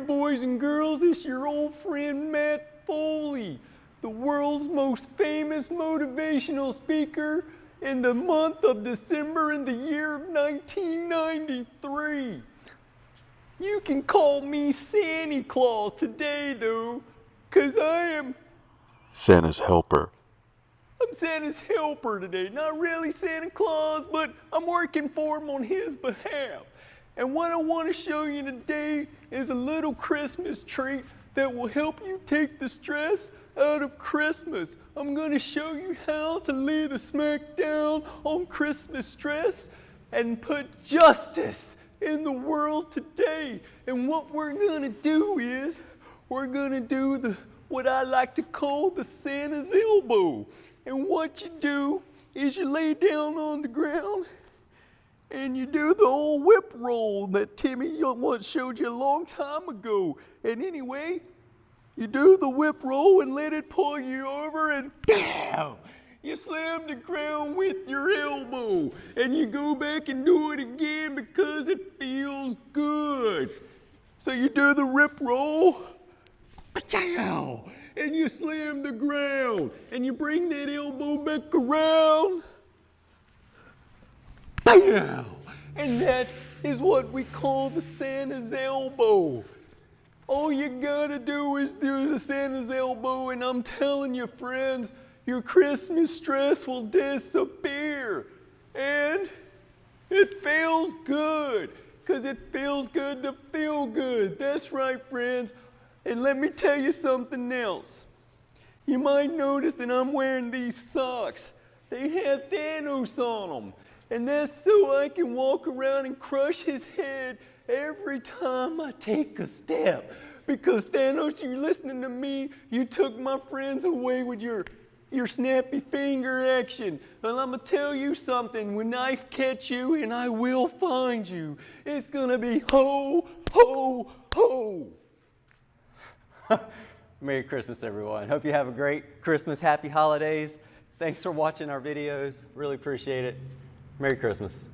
boys and girls, it's your old friend Matt Foley, the world's most famous motivational speaker in the month of December in the year of 1993. You can call me Santa Claus today though, 'cause I am Santa's helper. I'm Santa's helper today. Not really Santa Claus, but I'm working for him on his behalf. And what I want to show you today is a little Christmas treat that will help you take the stress out of Christmas. I'm going to show you how to lay the smack down on Christmas stress and put justice in the world today. And what we're going to do is we're going to do what I like to call the Santa's elbow. And what you do is you lay down on the ground and you do the old whip roll that Timmy once showed you a long time ago. And anyway, you do the whip roll and let it pull you over and bam! You slam the ground with your elbow. And you go back and do it again because it feels good. So you do the whip roll, and you slam the ground. And you bring that elbow back around. Bam! And that is what we call the Santa's elbow. All you gotta do is do the Santa's elbow, and I'm telling you, friends, your Christmas stress will disappear. And it feels good, because it feels good to feel good. That's right, friends. And let me tell you something else. You might notice that I'm wearing these socks. They have Thanos on them. And that's so I can walk around and crush his head every time I take a step. Because Thanos, you're listening to me, you took my friends away with your snappy finger action. And I'm gonna tell you something, when I catch you, and I will find you, it's gonna be ho, ho, ho. Merry Christmas, everyone. Hope you have a great Christmas. Happy holidays. Thanks for watching our videos. Really appreciate it. Merry Christmas.